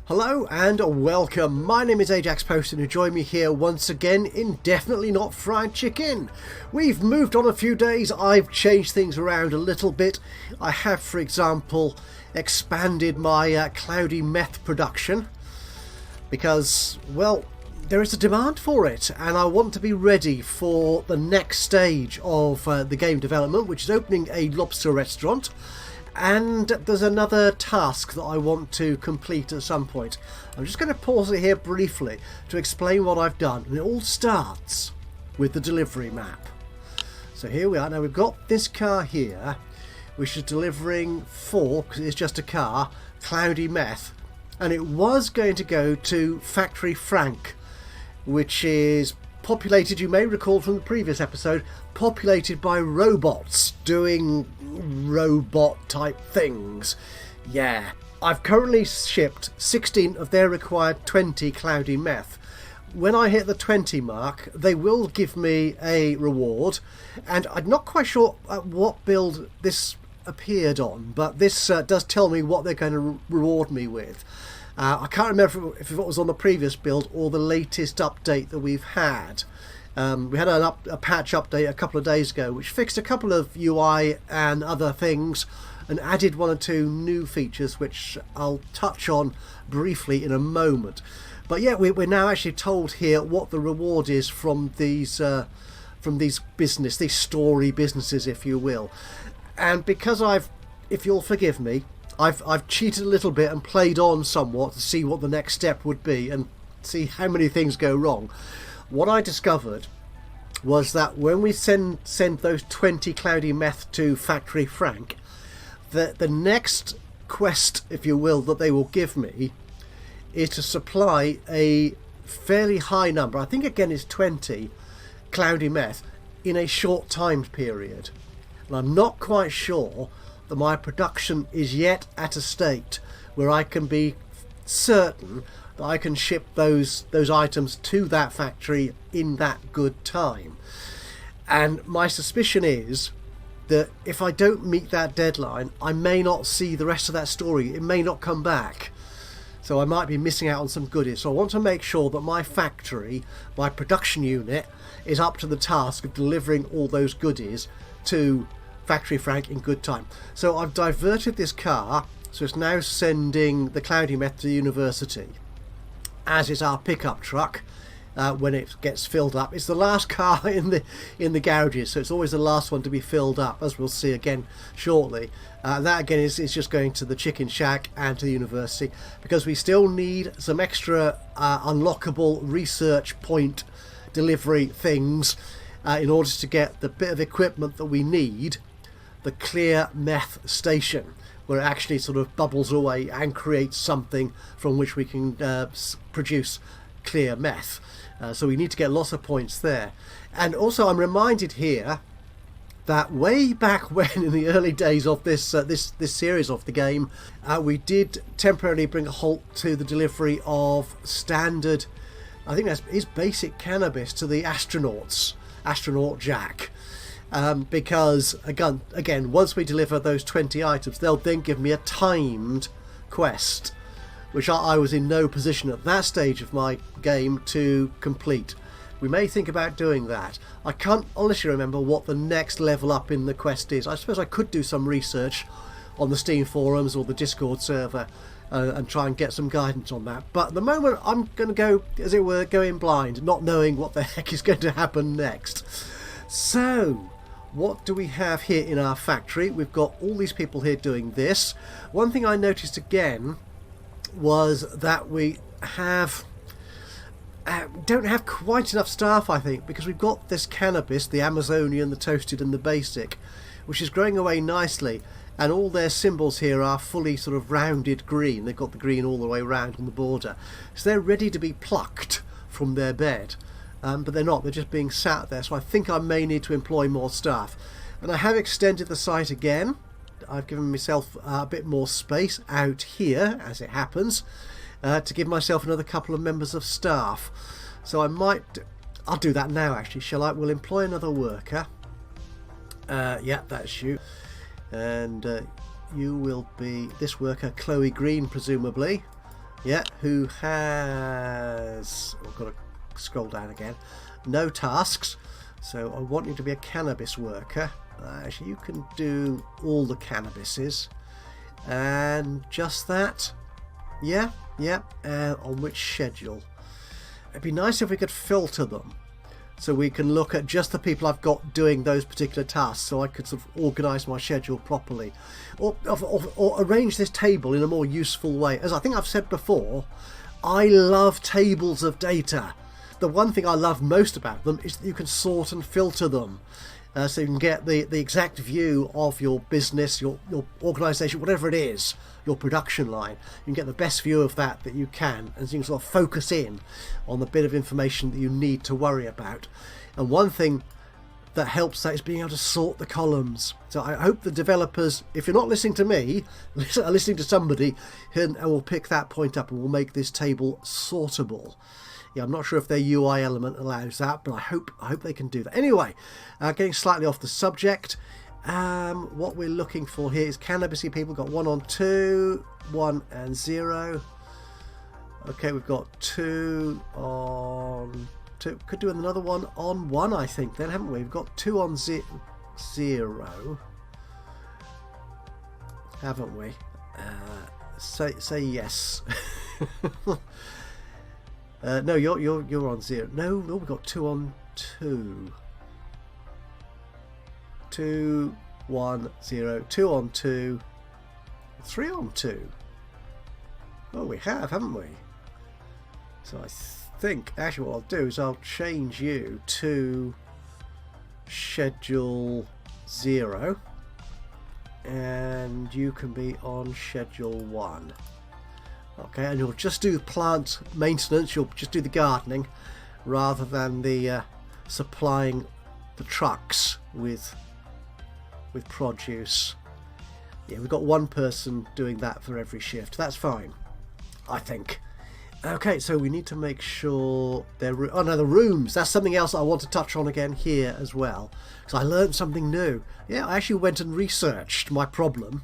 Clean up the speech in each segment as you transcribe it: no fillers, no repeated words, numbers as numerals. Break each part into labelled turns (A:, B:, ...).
A: Hello and welcome. My name is Ajaxpost and you join me here once again in Definitely Not Fried Chicken. We've moved on a few days. I've changed things around a little bit. I have, for example, expanded my cloudy meth production because, well, there is a demand for it and I want to be ready for the next stage of the game development, which is opening a Lobster Restaurant. And there's another task that I want to complete at some point. I'm just going to pause it here briefly to explain what I've done. And it all starts with the delivery map. So here we are. Now we've got this car here, which is delivering for, because it's just a car, cloudy meth. And it was going to go to Factory Frank, which is populated, you may recall from the previous episode, populated by robots doing robot type things. Yeah, I've currently shipped 16 of their required 20 cloudy meth. When I hit the 20 mark, they will give me a reward, and I'm not quite sure what build this appeared on, but this does tell me what they're going to reward me with. I can't remember if it was on the previous build or the latest update that we've had. We had a patch update a couple of days ago which fixed a couple of UI and other things and added one or two new features which I'll touch on briefly in a moment. But yeah, we're now actually told here what the reward is from these story businesses, if you will. And because if you'll forgive me, I've cheated a little bit and played on somewhat to see what the next step would be and see how many things go wrong. What I discovered was that when we send those 20 cloudy meth to Factory Frank, the next quest, if you will, that they will give me is to supply a fairly high number, I think again it's 20 cloudy meth in a short time period. And I'm not quite sure that my production is yet at a state where I can be certain that I can ship those items to that factory in that good time. And my suspicion is that if I don't meet that deadline, I may not see the rest of that story. It may not come back. So I might be missing out on some goodies. So I want to make sure that my factory, my production unit, is up to the task of delivering all those goodies to Factory Frank in good time. So I've diverted this car, so it's now sending the cloudy meth to the university, as is our pickup truck. When it gets filled up, it's the last car in the garages, so it's always the last one to be filled up, as we'll see again shortly. That again is just going to the chicken shack and to the university, because we still need some extra unlockable research point delivery things in order to get the bit of equipment that we need, the clear meth station, where it actually sort of bubbles away and creates something from which we can produce clear meth. So we need to get lots of points there. And also I'm reminded here that way back when, in the early days of this series of the game, we did temporarily bring a halt to the delivery of standard, I think that is basic cannabis, to the astronauts, astronaut Jack. Because again, once we deliver those 20 items, they'll then give me a timed quest, which I was in no position at that stage of my game to complete. We may think about doing that. I can't honestly remember what the next level up in the quest is. I suppose I could do some research on the Steam forums or the Discord server and try and get some guidance on that. But at the moment I'm going to go, as it were, going blind, not knowing what the heck is going to happen next. So, what do we have here in our factory? We've got all these people here doing this. One thing I noticed again was that we don't have quite enough staff, I think, because we've got this cannabis, the Amazonian, the toasted and the basic, which is growing away nicely, and all their symbols here are fully sort of rounded green. They've got the green all the way around on the border, so they're ready to be plucked from their bed. But they're not, they're just being sat there, so I think I may need to employ more staff. And I have extended the site again. I've given myself a bit more space out here, as it happens, to give myself another couple of members of staff. So I'll do that now actually, shall I? We'll employ another worker. Yeah, that's you. And you will be this worker, Chloe Green, presumably. Yeah, who has... I've got to scroll down again. No tasks. So I want you to be a cannabis worker. Actually, you can do all the cannabises. And just that. Yeah, yeah. On which schedule? It'd be nice if we could filter them, so we can look at just the people I've got doing those particular tasks, so I could sort of organise my schedule properly, or arrange this table in a more useful way. As I think I've said before, I love tables of data. The one thing I love most about them is that you can sort and filter them. So you can get the exact view of your business, your organisation, whatever it is, your production line. You can get the best view of that you can, and so you can sort of focus in on the bit of information that you need to worry about. And one thing that helps that is being able to sort the columns. So I hope the developers, if you're not listening to me, are listening to somebody, and will pick that point up and will make this table sortable. Yeah, I'm not sure if their UI element allows that, but I hope they can do that. Anyway, getting slightly off the subject, what we're looking for here is cannabisy people. Got 1 on 2, 1 and 0. Okay, we've got 2 on 2. Could do another 1 on 1, I think, then, haven't we? We've got 2 on 0, haven't we? Say yes. No, you're on 0. No, we've got 2 on 2. 2, 1, 0. 2 on 2. 3 on 2. Oh, we have, haven't we? So I think actually what I'll do is I'll change you to schedule 0, and you can be on schedule 1. Okay, and you'll just do plant maintenance, you'll just do the gardening rather than the supplying the trucks with produce. Yeah, we've got one person doing that for every shift. That's fine, I think. Okay, so we need to make sure the rooms. That's something else I want to touch on again here as well, because I learned something new. Yeah, I actually went and researched my problem,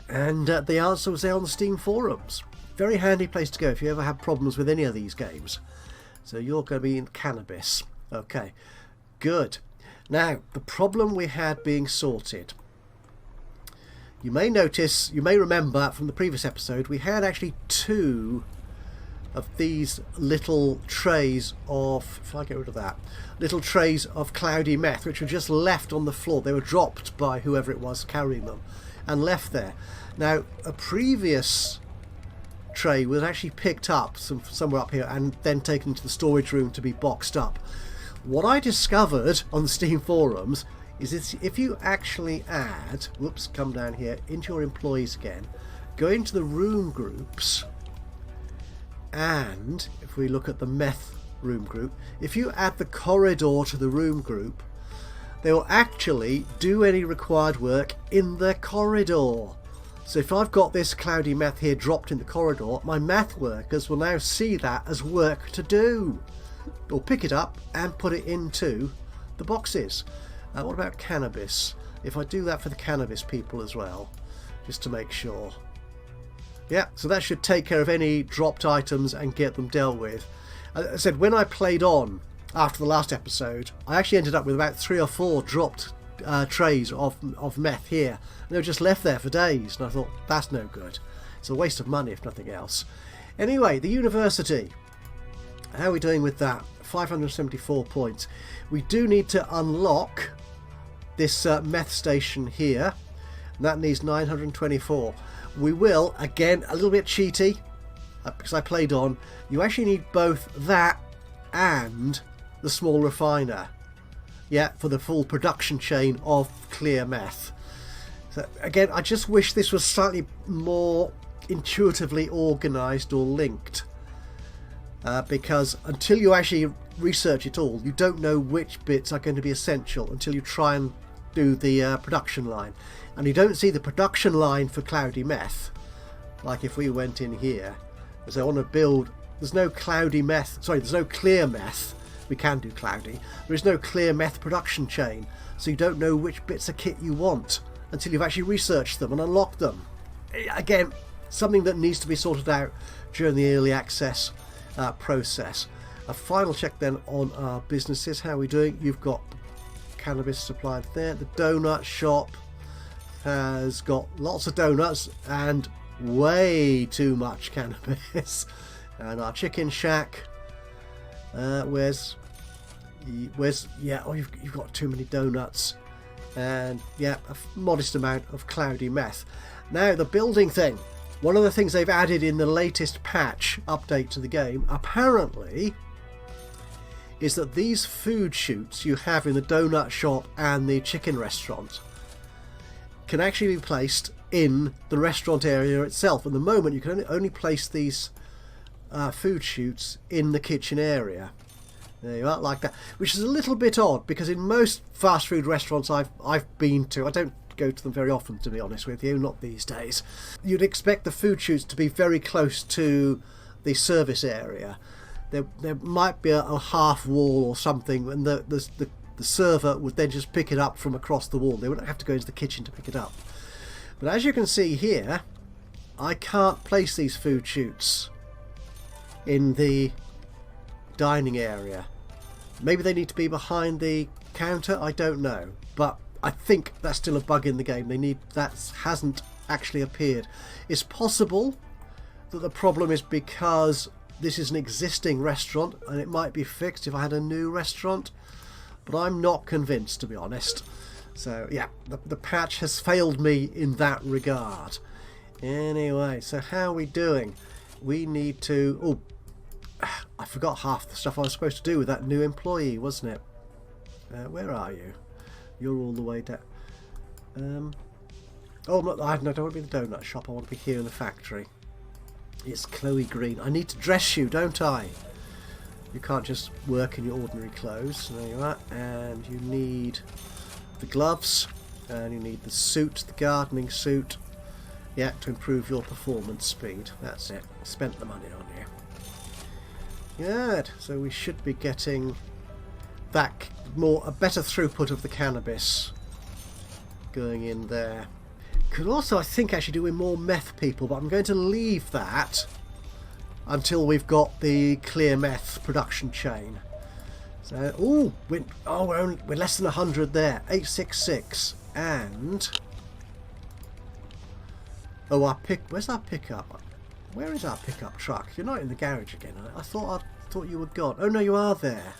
A: and the answer was there on the Steam forums. Very handy place to go if you ever have problems with any of these games. So you're going to be in cannabis. Okay, good. Now, the problem we had being sorted. You may notice, you may remember from the previous episode, we had actually 2 of these little trays of, if I get rid of that, little trays of cloudy meth, which were just left on the floor. They were dropped by whoever it was carrying them and left there. Now, a previous tray was actually picked up somewhere up here and then taken to the storage room to be boxed up. What I discovered on the Steam forums is if you actually add, whoops, come down here into your employees again, go into the room groups, and if we look at the meth room group, if you add the corridor to the room group, they will actually do any required work in the corridor. So if I've got this cloudy meth here dropped in the corridor, my math workers will now see that as work to do. They'll pick it up and put it into the boxes. What about cannabis? If I do that for the cannabis people as well, just to make sure. Yeah, so that should take care of any dropped items and get them dealt with. As I said, when I played on after the last episode, I actually ended up with about 3 or 4 dropped trays of meth here. And they were just left there for days, and I thought, that's no good. It's a waste of money if nothing else. Anyway, the university. How are we doing with that? 574 points. We do need to unlock this meth station here, and that needs 924. We will, again, a little bit cheaty, because I played on, you actually need both that and the small refiner. Yeah, for the full production chain of clear meth. So again, I just wish this was slightly more intuitively organised or linked. Because until you actually research it all, you don't know which bits are going to be essential until you try and do the production line. And you don't see the production line for cloudy meth. Like if we went in here, because I want to build, there's no cloudy meth, sorry, there's no clear meth. We can do cloudy. There is no clear meth production chain, so you don't know which bits of kit you want until you've actually researched them and unlocked them. Again, something that needs to be sorted out during the early access process. A final check then on our businesses. How are we doing? You've got cannabis supplied there. The donut shop has got lots of donuts and way too much cannabis. And our chicken shack, where's yeah, oh, you've got too many donuts, and yeah, a modest amount of cloudy meth. Now the building thing, one of the things they've added in the latest patch update to the game apparently is that these food chutes you have in the donut shop and the chicken restaurant can actually be placed in the restaurant area itself. At the moment you can only place these food chutes in the kitchen area. There you are, like that, which is a little bit odd because in most fast food restaurants I've been to, I don't go to them very often to be honest with you, not these days, you'd expect the food chutes to be very close to the service area. There might be a half wall or something, and the server would then just pick it up from across the wall. They wouldn't have to go into the kitchen to pick it up. But as you can see here, I can't place these food chutes in the dining area. Maybe they need to be behind the counter, I don't know, but I think that's still a bug in the game. That hasn't actually appeared. It's possible that the problem is because this is an existing restaurant and it might be fixed if I had a new restaurant, but I'm not convinced, to be honest. So yeah, the patch has failed me in that regard. Anyway, so how are we doing? We need to... oh, I forgot half the stuff I was supposed to do with that new employee, wasn't it? Where are you? You're all the way down. Oh, no, I don't want to be in the donut shop. I want to be here in the factory. It's Chloe Green. I need to dress you, don't I? You can't just work in your ordinary clothes. There you are. And you need the gloves. And you need the suit, the gardening suit. Yeah, to improve your performance speed. That's it. Spent the money on you. Good. So we should be getting that a better throughput of the cannabis going in there. Could also, I think, actually do with more meth people, but I'm going to leave that until we've got the clear meth production chain. So, we're less than 100 there. 866 and where's our pickup? Where is our pickup truck? You're not in the garage again. I thought you were gone. Oh no, you are there.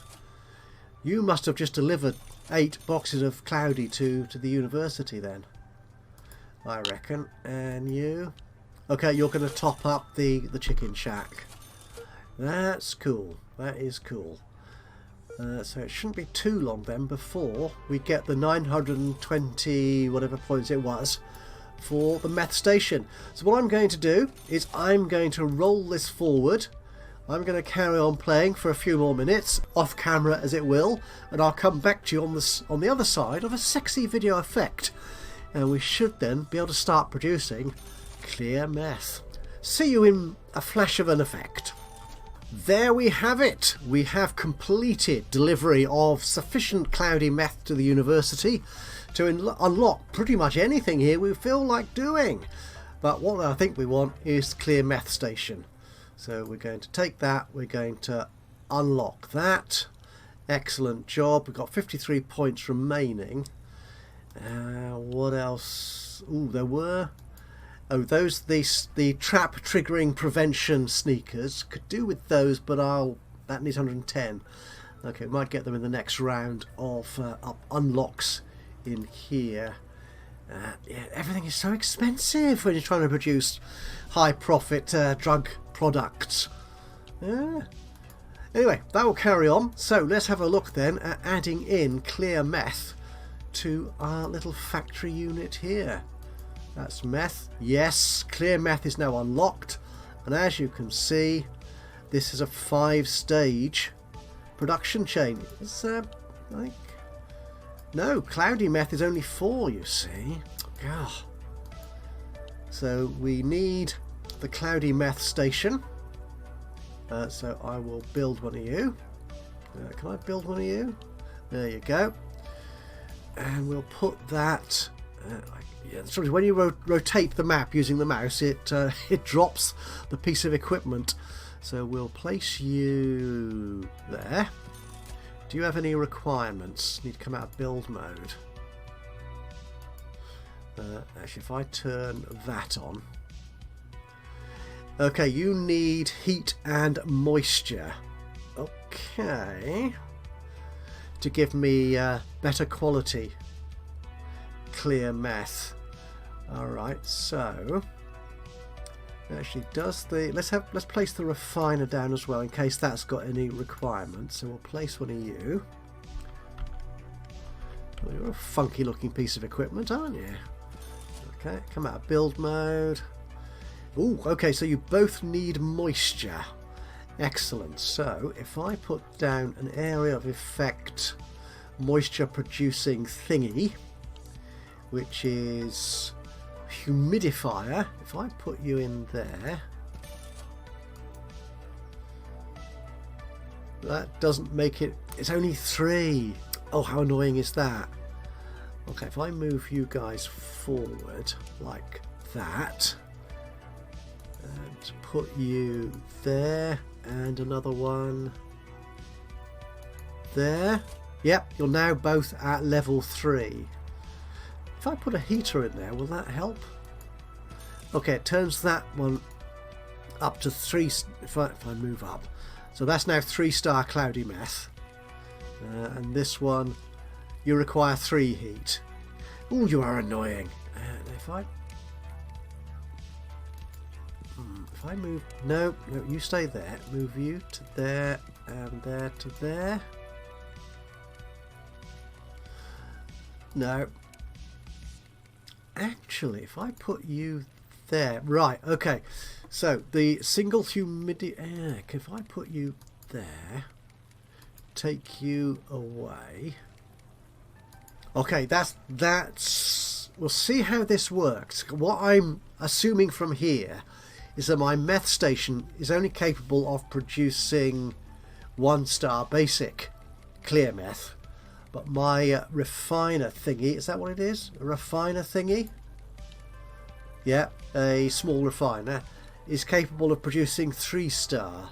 A: You must have just delivered 8 boxes of cloudy to the university then, I reckon. And you? Okay, you're going to top up the chicken shack. That's cool. That is cool. So it shouldn't be too long then before we get the 920 whatever points it was for the meth station. So what I'm going to do is I'm going to roll this forward. I'm going to carry on playing for a few more minutes, off camera as it will, and I'll come back to you on the other side of a sexy video effect. And we should then be able to start producing clear meth. See you in a flash of an effect. There we have it. We have completed delivery of sufficient cloudy meth to the university to unlock pretty much anything here we feel like doing. But what I think we want is clear meth station. So we're going to take that, we're going to unlock that. Excellent job. We've got 53 points remaining. What else? Ooh, there were... oh, those, the trap triggering prevention sneakers. Could do with those, but that needs 110. Okay, might get them in the next round of unlocks in here. Yeah, everything is so expensive when you're trying to produce high profit drug products. Anyway, that will carry on. So let's have a look then at adding in clear meth to our little factory unit here. That's meth. Yes, clear meth is now unlocked, and as you can see, this is a 5-stage production chain. It's like, no, cloudy meth is only 4, you see. God. So we need the cloudy meth station. So I will build one of you. Can I build one of you? There you go. And we'll put that Yeah, sorry, when you rotate the map using the mouse, it it drops the piece of equipment. So we'll place you there. Do you have any requirements? Need to come out of build mode. Actually, if I turn that on. Okay, you need heat and moisture. Okay. To give me better quality clear meth. Alright, so actually does the let's place the refiner down as well in case that's got any requirements. So we'll place one of you. Well, you're a funky looking piece of equipment, aren't you? Okay, come out of build mode. Ooh, okay, so you both need moisture. Excellent. So if I put down an area of effect moisture producing thingy, which is humidifier, if I put you in there, that doesn't make it, it's only 3. Oh, how annoying is that? Okay, if I move you guys forward like that and put you there and another one there. Yep, you're now both at level 3. If I put a heater in there, will that help? Okay, it turns that one up to 3 if I move up. So that's now 3-star cloudy meth. And this one, you require 3 heat. Oh, you are annoying. If I move, no, you stay there. Move you to there and there to there. No. Actually, if I put you there, right? Okay. So the single humidity. If I put you there, take you away. Okay, that's. We'll see how this works. What I'm assuming from here is that my meth station is only capable of producing 1-star basic clear meth, but my refiner thingy, is that what it is? A refiner thingy? Yeah, a small refiner is capable of producing 3-star.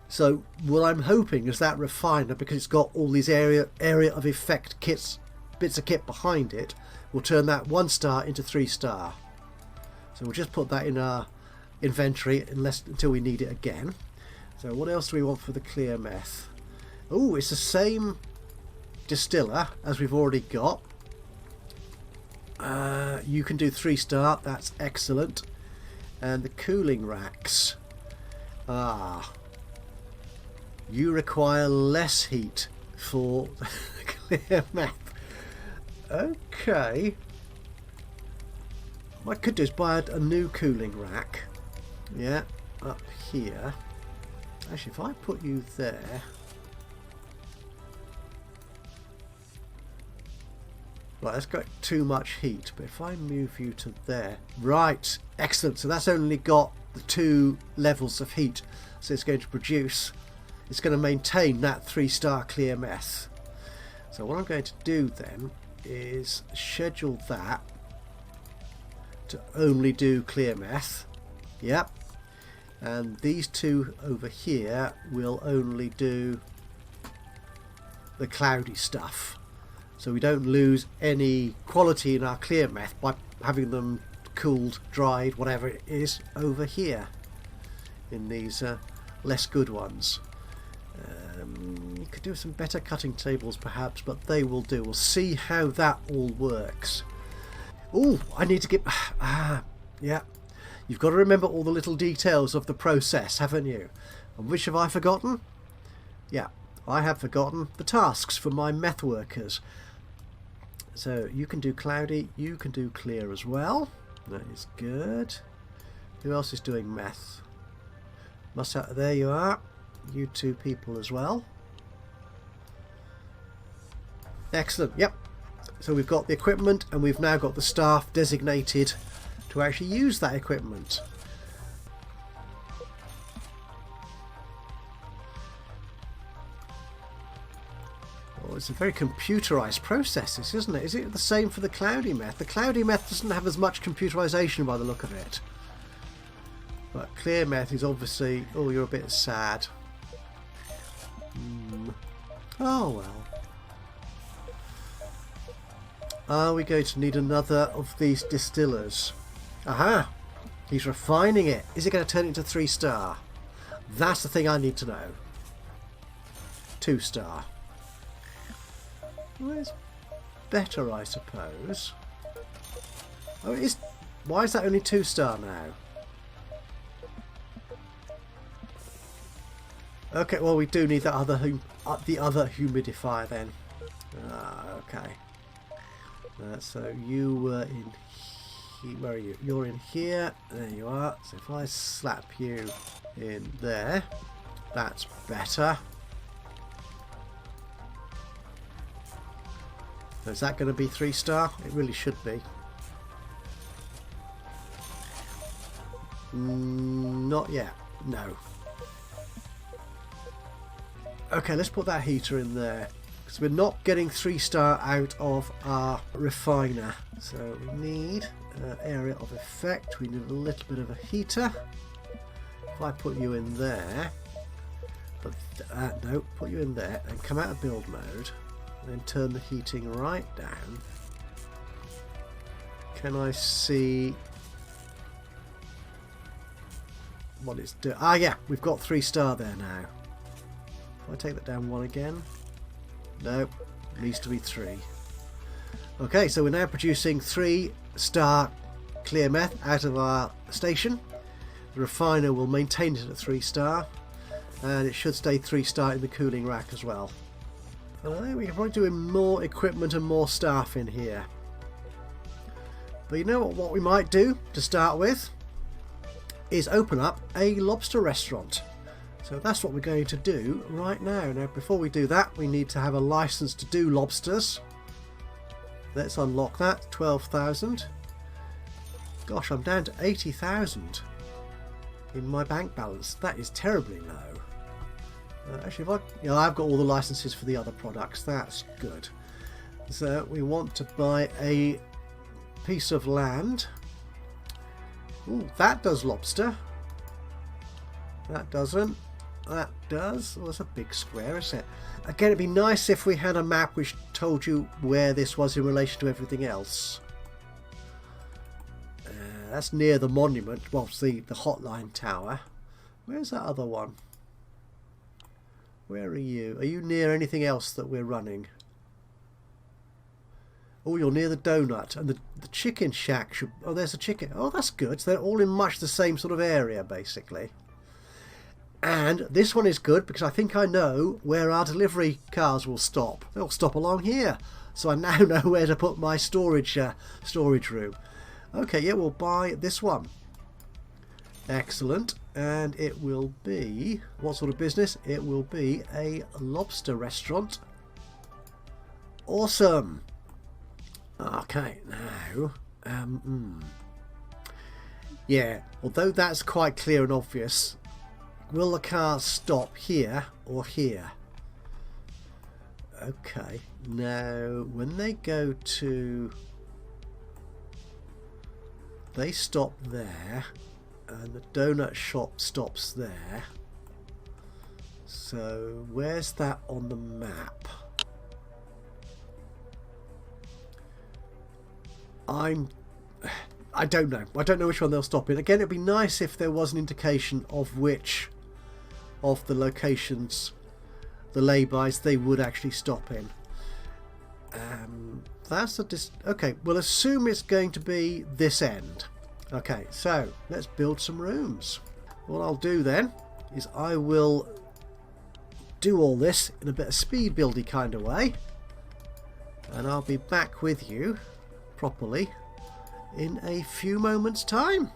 A: So what I'm hoping is that refiner, because it's got all these area of effect bits of kit behind it, will turn that 1-star into 3-star. So we'll just put that in our inventory until we need it again. So what else do we want for the clear meth? Oh, it's the same distiller as we've already got. You can do 3-star, that's excellent. And the cooling racks, you require less heat for clear meth. Okay, what I could do is buy a new cooling rack. Yeah, up here. Actually, if I put you there, right, that's got too much heat, but if I move you to there, right, excellent. So that's only got the 2 levels of heat, so it's going to produce, it's going to maintain that 3-star clear meth. So what I'm going to do then is schedule that to only do clear meth. Yep. And these 2 over here will only do the cloudy stuff. So we don't lose any quality in our clear meth by having them cooled, dried, whatever it is, over here in these less good ones. You could do some better cutting tables perhaps, but they will do. We'll see how that all works. Oh, I need to get... yeah. You've got to remember all the little details of the process, haven't you? And which have I forgotten? Yeah, I have forgotten the tasks for my meth workers. So you can do cloudy, you can do clear as well. That is good. Who else is doing meth? Must have, there you are. You 2 people as well. Excellent, yep. So we've got the equipment and we've now got the staff designated to actually use that equipment. Oh, it's a very computerized process, this, isn't it? Is it the same for the cloudy meth? The cloudy meth doesn't have as much computerization by the look of it. But clear meth is obviously... Oh, you're a bit sad. Oh, well. Are we going to need another of these distillers? Aha! He's refining it. Is it going to turn it into 3-star? That's the thing I need to know. 2-star. Well, it's better, I suppose. Oh, it is. Why is that only 2-star now? Okay, well, we do need that other the other humidifier then. Okay. So you were in here. Where are you? You're in here. There you are. So if I slap you in there, that's better. So is that going to be 3-star? It really should be. Not yet. No. Okay, let's put that heater in there. Because we're not getting 3-star out of our refiner. So we need area of effect. We need a little bit of a heater. If I put you in there. But no, put you in there and come out of build mode. And then turn the heating right down. Can I see what it's doing? Ah, yeah, we've got 3-star there now. If I take that down 1 again. No, it needs to be 3. Okay, so we're now producing 3-star clear meth out of our station. The refiner will maintain it at 3-star, and it should stay 3-star in the cooling rack as well. We can probably do more equipment and more staff in here. But you know what we might do to start with is open up a lobster restaurant. So that's what we're going to do right now. Now before we do that, we need to have a license to do lobsters. Let's unlock that. 12,000. Gosh, I'm down to 80,000 in my bank balance. That is terribly low. Actually, I've got all the licenses for the other products. That's good. So we want to buy a piece of land. Ooh, that does lobster. That doesn't. That does. Well, that's a big square, isn't it? Again, it'd be nice if we had a map which told you where this was in relation to everything else. That's near the monument. Well, the hotline tower. Where's that other one? Where are you? Are you near anything else that we're running? Oh, you're near the donut. And the chicken shack should... Oh, there's a chicken. Oh, that's good. So they're all in much the same sort of area, basically. And this one is good because I think I know where our delivery cars will stop. They'll stop along here. So I now know where to put my storage room. Okay, yeah, we'll buy this one. Excellent. And it will be... What sort of business? It will be a lobster restaurant. Awesome. Okay, now... Yeah, although that's quite clear and obvious, will the car stop here or here? Okay, now when they go to... They stop there. And the donut shop stops there. So where's that on the map? I don't know. I don't know which one they'll stop in. Again, it'd be nice if there was an indication of which of the locations, the lay-bys, they would actually stop in. That's a okay, we'll assume it's going to be this end. Okay, so let's build some rooms. What I'll do then is I will do all this in a bit of speed buildy kind of way, and I'll be back with you properly in a few moments' time.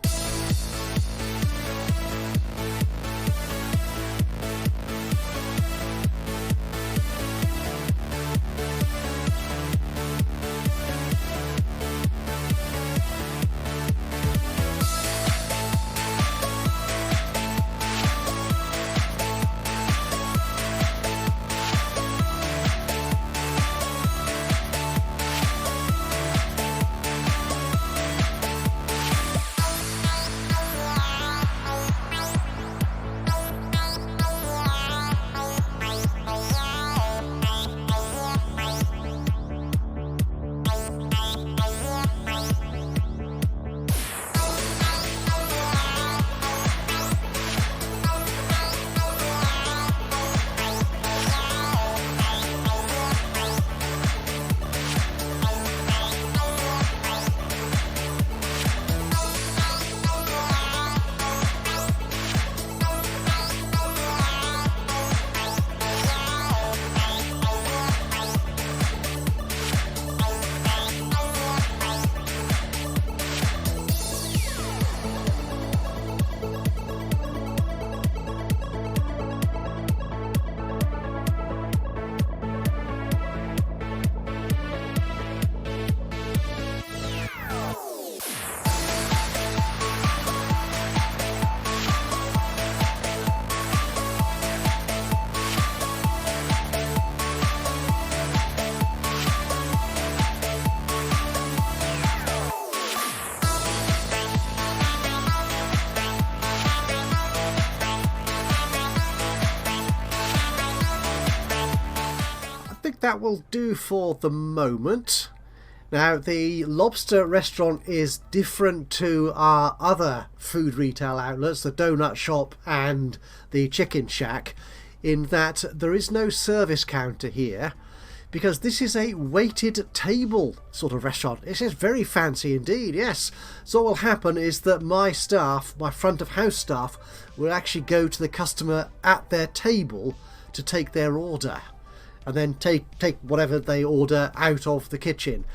A: think that will do for the moment. Now, the Lobster Restaurant is different to our other food retail outlets, the donut shop and the chicken shack, in that there is no service counter here, because this is a waited table sort of restaurant. It is very fancy indeed, yes. So what will happen is that my staff, my front of house staff, will actually go to the customer at their table to take their order, and then take whatever they order out of the kitchen.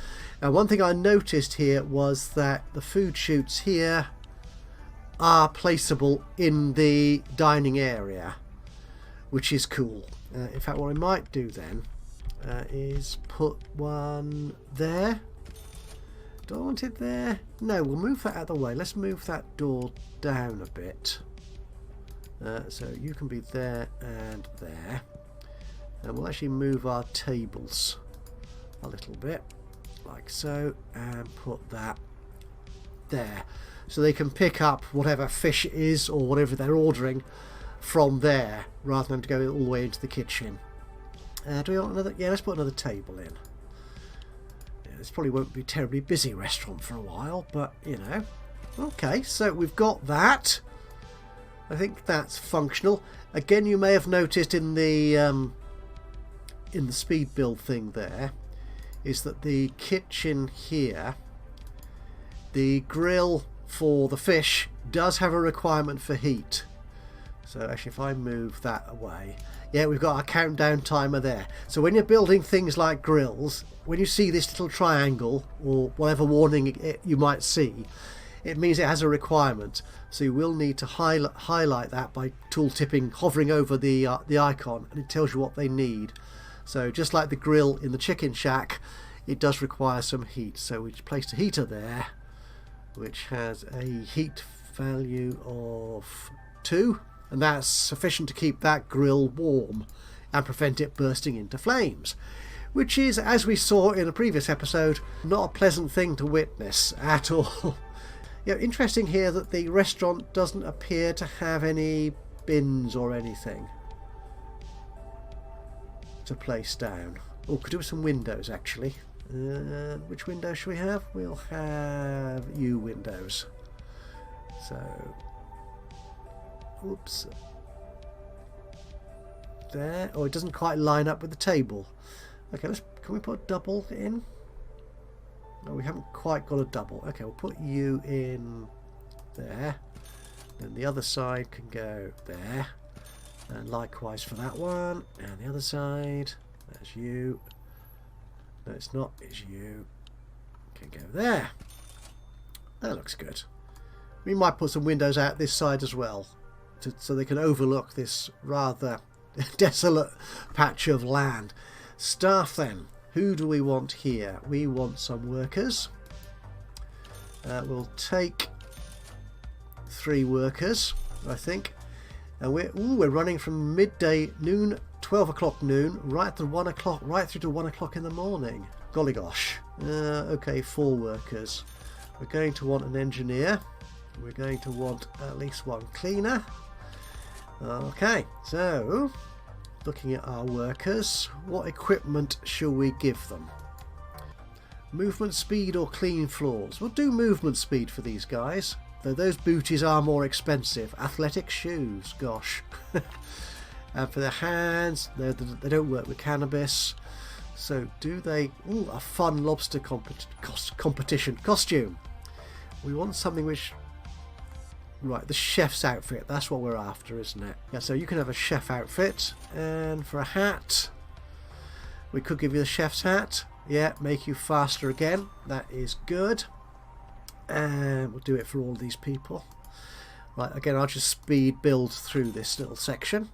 A: Now, one thing I noticed here was that the food chutes here are placeable in the dining area, which is cool. In fact, what I might do then is put one there. Do I want it there? No, we'll move that out of the way. Let's move that door down a bit. So you can be there and there. And we'll actually move our tables a little bit, like so, and put that there. So they can pick up whatever fish it is or whatever they're ordering from there, rather than to go all the way into the kitchen. Do we want another? Yeah, let's put another table in. Yeah, this probably won't be a terribly busy restaurant for a while, but you know. Okay, so we've got that. I think that's functional. Again, you may have noticed in the speed build thing there, is that the kitchen here, the grill for the fish does have a requirement for heat. So actually, if I move that away, yeah, we've got our countdown timer there. So when you're building things like grills, when you see this little triangle or whatever warning you might see, it means it has a requirement. So you will need to highlight that by tooltipping, hovering over the icon, and it tells you what they need. So just like the grill in the chicken shack, it does require some heat. So we placed a heater there, which has a heat value of 2, and that's sufficient to keep that grill warm and prevent it bursting into flames, which is, as we saw in a previous episode, not a pleasant thing to witness at all. You know, interesting here that the restaurant doesn't appear to have any bins or anything to place down. Oh, could do with some windows actually. Which window should we have? We'll have U windows. So, oops, there. Oh, it doesn't quite line up with the table. Okay, can we put a double in? No, we haven't quite got a double. Okay, we'll put you in there. Then the other side can go there. And likewise for that one. And the other side. That's you. No, it's not. It's you. Can go there. That looks good. We might put some windows out this side as well, so they can overlook this rather desolate patch of land. Staff then. Who do we want here? We want some workers. We'll take 3 workers, I think. And we're running from midday, noon, 12 o'clock noon, right to 1 o'clock, right through to 1 o'clock in the morning. Golly gosh. Okay, 4 workers. We're going to want an engineer. We're going to want at least 1 cleaner. Okay, so looking at our workers, what equipment shall we give them? Movement speed or clean floors? We'll do movement speed for these guys, though those booties are more expensive. Athletic shoes, gosh. And for their hands, they don't work with cannabis. So do they... Ooh, a fun lobster competition costume. We want something which... Right, the chef's outfit. That's what we're after, isn't it? Yeah, so you can have a chef outfit. And for a hat, we could give you the chef's hat. Yeah, make you faster again. That is good. And we'll do it for all these people. Right, again, I'll just speed build through this little section.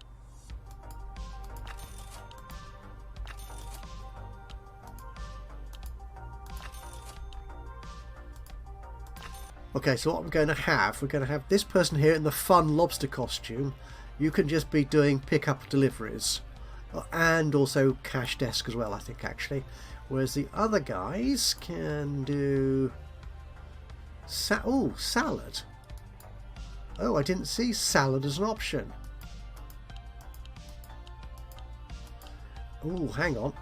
A: Okay, so what we're going to have this person here in the fun lobster costume. You can just be doing pick-up deliveries. And also cash desk as well, I think, actually. Whereas the other guys can do... salad. Oh, I didn't see salad as an option. Oh, hang on.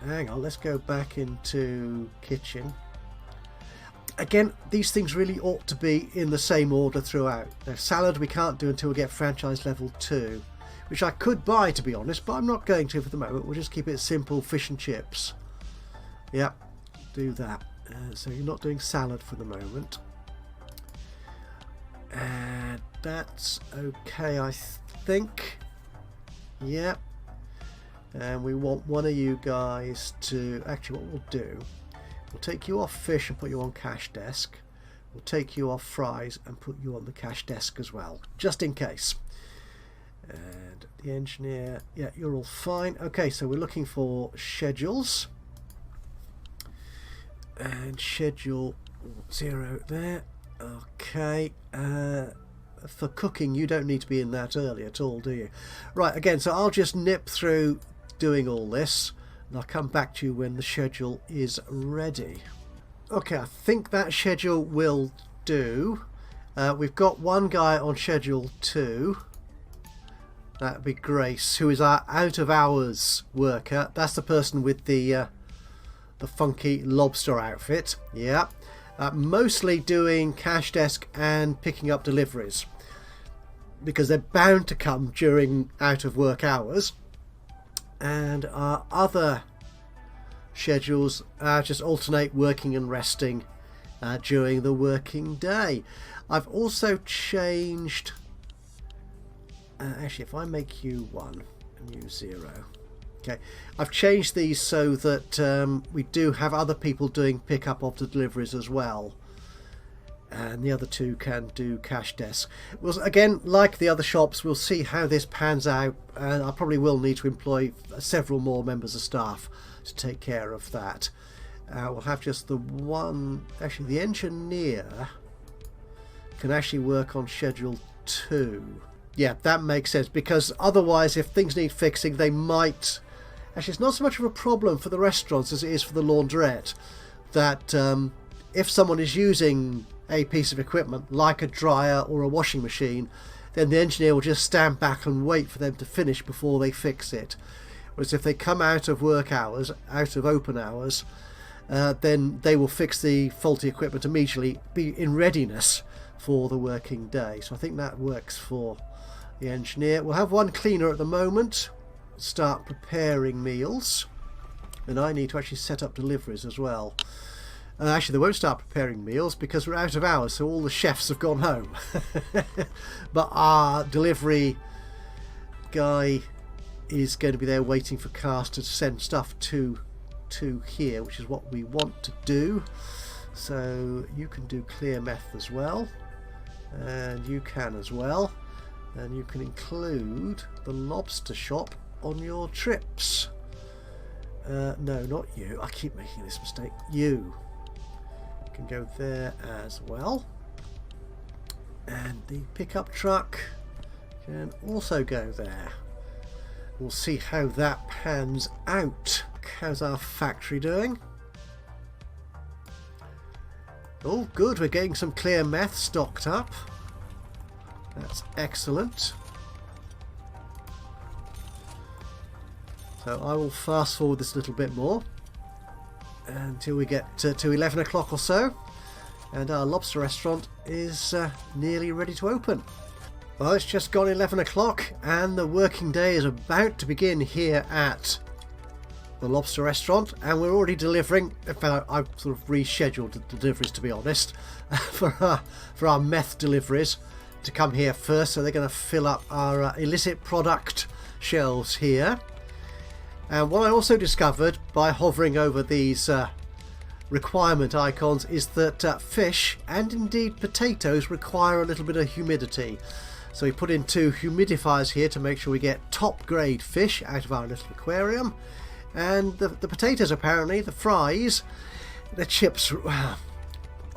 A: Let's go back into kitchen. Again, these things really ought to be in the same order throughout. Now, salad we can't do until we get franchise level 2, which I could buy, to be honest, but I'm not going to for the moment. We'll just keep it simple, fish and chips. Yep, do that. So you're not doing salad for the moment. And that's okay, I think. Yep. And we want one of you guys to... Actually, what we'll do... We'll take you off fish and put you on cash desk. We'll take you off fries and put you on the cash desk as well, just in case. And the engineer, yeah, you're all fine. Okay, so we're looking for schedules. And schedule 0 there. Okay. For cooking, you don't need to be in that early at all, do you? Right, again, so I'll just nip through doing all this. And I'll come back to you when the schedule is ready. Okay, I think that schedule will do. We've got one guy on schedule 2. That'd be Grace, who is our out of hours worker. That's the person with the funky lobster outfit. Yeah, mostly doing cash desk and picking up deliveries because they're bound to come during out of work hours. And our other schedules just alternate working and resting during the working day. I've also changed... actually, if I make you 1 and you 0... Okay, I've changed these so that we do have other people doing pickup of the deliveries as well. And the other 2 can do cash desk. Well, again, like the other shops, we'll see how this pans out, and I probably will need to employ several more members of staff to take care of that. We'll have just the one... Actually, the engineer can actually work on schedule 2. Yeah, that makes sense, because otherwise, if things need fixing, they might... Actually, it's not so much of a problem for the restaurants as it is for the laundrette, that if someone is using a piece of equipment like a dryer or a washing machine, then the engineer will just stand back and wait for them to finish before they fix it. Whereas if they come out of work hours, out of open hours, then they will fix the faulty equipment immediately, be in readiness for the working day. So I think that works for the engineer. We'll have one cleaner at the moment start preparing meals, and I need to actually set up deliveries as well. Actually, they won't start preparing meals because we're out of hours, so all the chefs have gone home. But our delivery guy is going to be there waiting for cars to send stuff to here, which is what we want to do. So you can do clear meth as well, and you can as well, and you can include the lobster shop on your trips. No, not you. I keep making this mistake. You can go there as well, and the pickup truck can also go there. We'll see how that pans out. How's our factory doing? Oh, good, we're getting some clear meth stocked up. That's excellent. So I will fast forward this a little bit more until we get to 11 o'clock or so, and our Lobster Restaurant is nearly ready to open. Well, it's just gone 11 o'clock and the working day is about to begin here at the Lobster Restaurant, and we're already delivering. In fact, I've sort of rescheduled the deliveries, to be honest, for our meth deliveries to come here first, so they're going to fill up our illicit product shelves here. And what I also discovered by hovering over these requirement icons is that fish and indeed potatoes require a little bit of humidity. So we put in 2 humidifiers here to make sure we get top grade fish out of our little aquarium. And the potatoes, apparently, the fries, the chips, I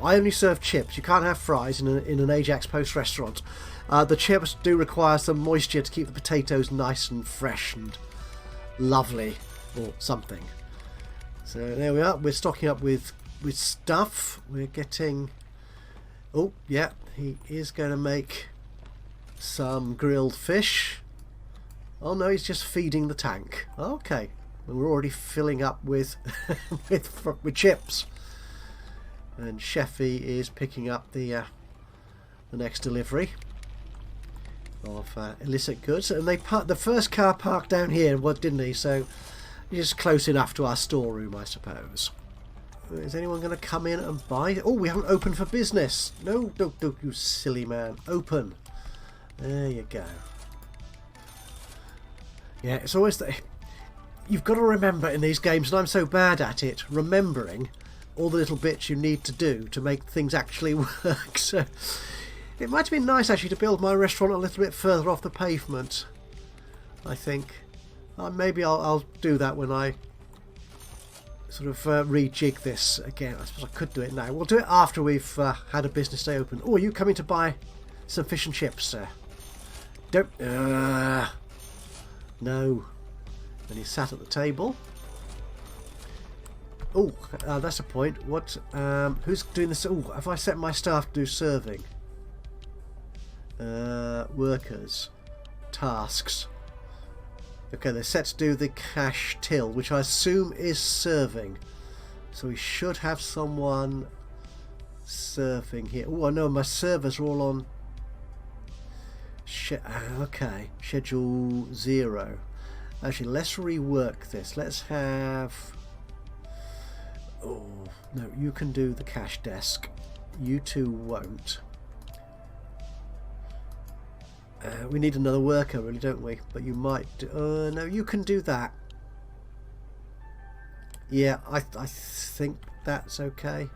A: only serve chips. You can't have fries in an Ajaxpost restaurant. The chips do require some moisture to keep the potatoes nice and fresh and lovely, or something. So there we are. We're stocking up with stuff. We're getting... Oh, yeah, he is going to make some grilled fish. Oh no, he's just feeding the tank. Okay, And we're already filling up with with chips. And Sheffy is picking up the next delivery of illicit goods. And they parked the first car parked down here, what didn't he? So it's close enough to our storeroom, I suppose. Is anyone going to come in and buy? Oh, we haven't opened for business. No, don't, you silly man. Open. There you go. Yeah, it's always that. You've got to remember in these games, and I'm so bad at it, remembering all the little bits you need to do to make things actually work. So it might have been nice actually to build my restaurant a little bit further off the pavement, I think. Maybe I'll do that when I sort of rejig this again. I suppose I could do it now. We'll do it after we've had a business day open. Oh, are you coming to buy some fish and chips, sir? Don't. No. And he sat at the table. Oh, that's a point. What? Who's doing this? Oh, have I set my staff to do serving? Workers. Tasks. Okay, they're set to do the cash till, which I assume is serving. So we should have someone serving here. Oh, I know my servers are all on. Okay, schedule 0. Actually, let's rework this. Let's have. Oh no, you can do the cash desk. You two won't. We need another worker, really, don't we? But you might do... no, you can do that. Yeah, I think that's okay.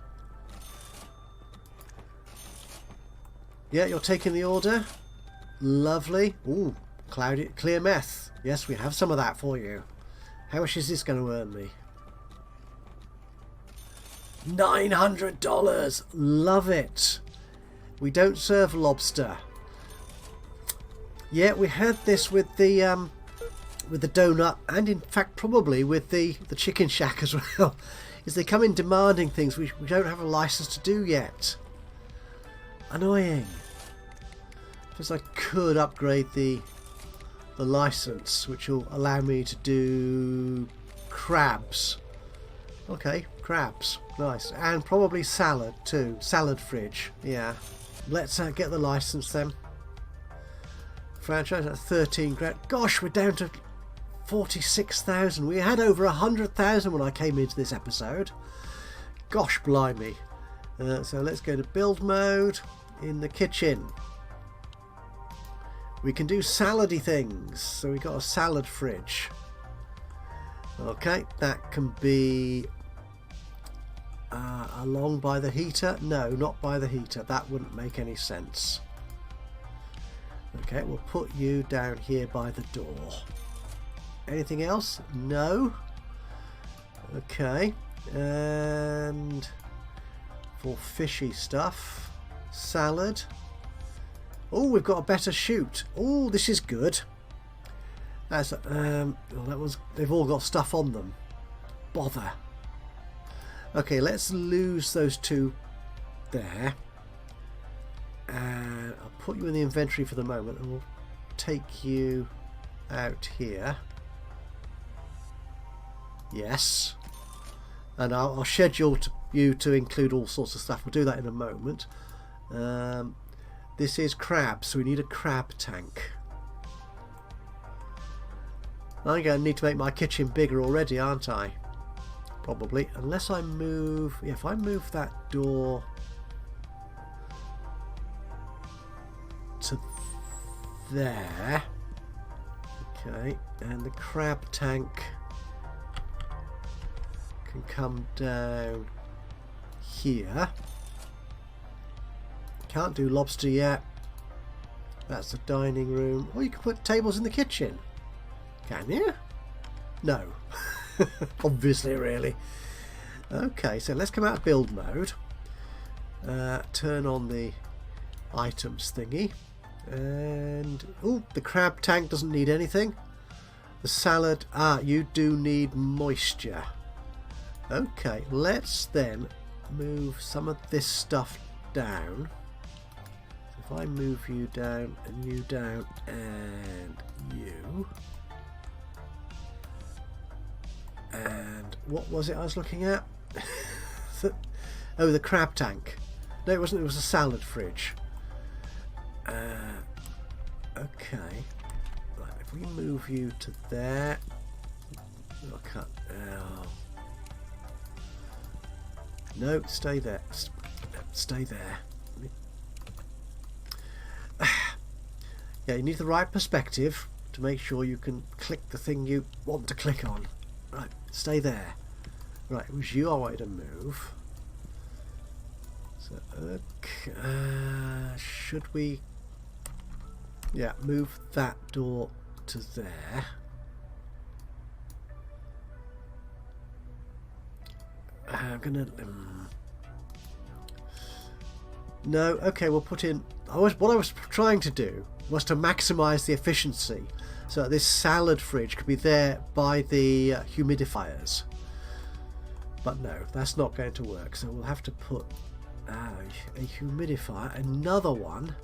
A: Yeah, you're taking the order. Lovely. Ooh, clear meth. Yes, we have some of that for you. How much is this going to earn me? $900. Love it. We don't serve lobster. Yeah, we had this with the donut, and in fact probably with the chicken shack as well. Is they come in demanding things we don't have a license to do yet. Annoying. Because I could upgrade the license, which will allow me to do crabs. Okay, crabs, nice, and probably salad too. Salad fridge, yeah. Let's get the license then. Franchise at 13 grand. Gosh, we're down to 46,000. We had over 100,000 when I came into this episode. Gosh, blimey. So let's go to build mode in the kitchen. We can do salady things. So we got a salad fridge. Okay, that can be along by the heater. No, not by the heater. That wouldn't make any sense. Okay, we'll put you down here by the door. Anything else? No. Okay, and for fishy stuff, salad. Oh, we've got a better chute. Oh, this is good. That's that was. They've all got stuff on them. Bother. Okay, let's lose those two there. And I'll put you in the inventory for the moment, and we'll take you out here. Yes. And I'll schedule you to include all sorts of stuff. We'll do that in a moment. This is crab, so we need a crab tank. I'm going to need to make my kitchen bigger already, aren't I? Probably. Unless I move... Yeah, if I move that door to there. Okay, and the crab tank can come down here. Can't do lobster yet. That's the dining room. Or you can put tables in the kitchen. Can you? No. Obviously, really. Okay, so let's come out of build mode. Turn on the items thingy. And oh, the crab tank doesn't need anything. The salad, you do need moisture. Okay, let's then move some of this stuff down. So if I move you down and you down and you, And what was it I was looking at? Oh, the crab tank. No, it wasn't. It was a salad fridge. Okay. Right, if we move you to there. Oh, I can't. Oh. No, stay there. Stay there. Yeah, you need the right perspective to make sure you can click the thing you want to click on. Right, stay there. Right, it was you I wanted to move. So, okay, should we... Yeah, move that door to there. I'm gonna... No, okay, we'll put in... What I was trying to do was to maximise the efficiency so that this salad fridge could be there by the humidifiers. But no, that's not going to work, so we'll have to put a humidifier, another one,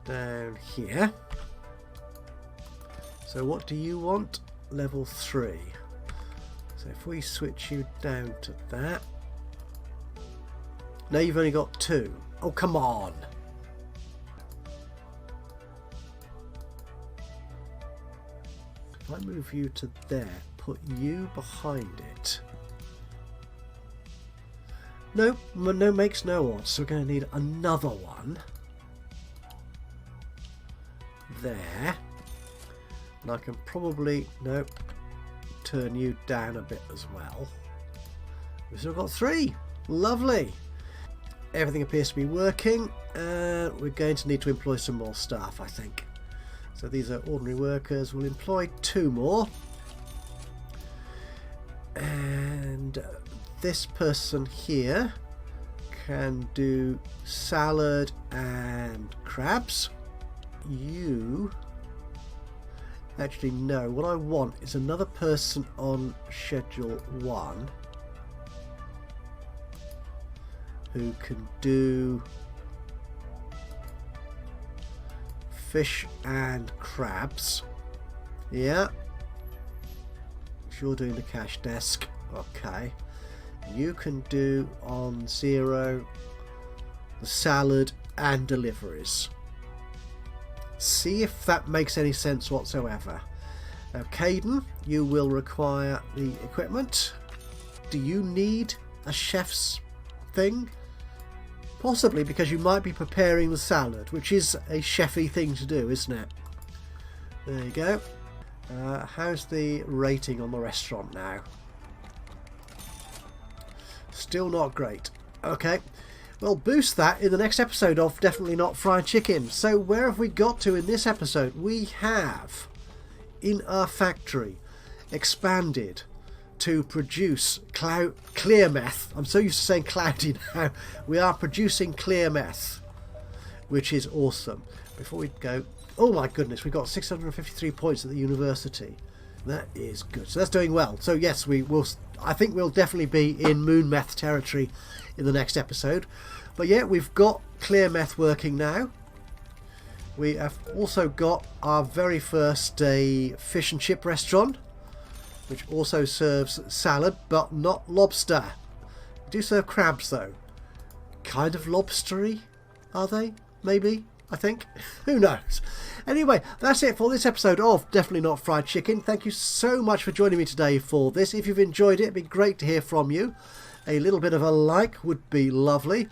A: down here. So what do you want? Level 3. So if we switch you down to that. Now you've only got 2. Oh, come on. If I move you to there, put you behind it. No, no makes no odds. So we're going to need another one. There. And I can probably, no, turn you down a bit as well. We've still got 3. Lovely. Everything appears to be working. We're going to need to employ some more staff, I think. So these are ordinary workers. We'll employ 2 more. And this person here can do salad and crabs. You... Actually, no. What I want is another person on schedule 1 who can do fish and crabs. Yeah. You're doing the cash desk. Okay. You can do on 0 the salad and deliveries. See if that makes any sense whatsoever. Now, Caden, you will require the equipment. Do you need a chef's thing? Possibly, because you might be preparing the salad, which is a chefy thing to do, isn't it? There you go. How's the rating on the restaurant now? Still not great. Okay. Well, boost that in the next episode of Definitely Not Fried Chicken. So where have we got to in this episode? We have, in our factory, expanded to produce clear meth. I'm so used to saying cloudy now. We are producing clear meth, which is awesome. Before we go, oh my goodness, we got 653 points at the university. That is good. So that's doing well. So yes, we will. I think we'll definitely be in moon meth territory in the next episode. But yeah, we've got clear meth working now. We have also got our very first fish and chip restaurant, which also serves salad, but not lobster. We do serve crabs though. Kind of lobstery, are they? Maybe, I think. Who knows? Anyway, that's it for this episode of Definitely Not Fried Chicken. Thank you so much for joining me today for this. If you've enjoyed it, it'd be great to hear from you. A little bit of a like would be lovely.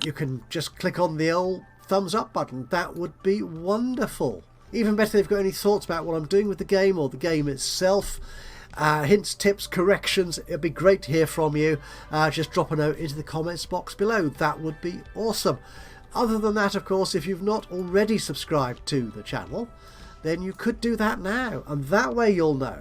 A: You can just click on the old thumbs up button. That would be wonderful. Even better if you've got any thoughts about what I'm doing with the game or the game itself. Hints, tips, corrections. It'd be great to hear from you. Just drop a note into the comments box below. That would be awesome. Other than that, of course, if you've not already subscribed to the channel, then you could do that now. And that way you'll know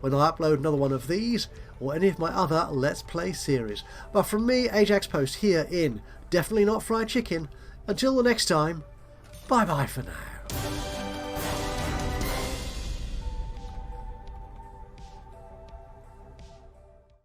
A: when I upload another one of these or any of my other Let's Play series. But from me, Ajaxpost, here in Definitely Not Fried Chicken, until the next time, bye-bye for now.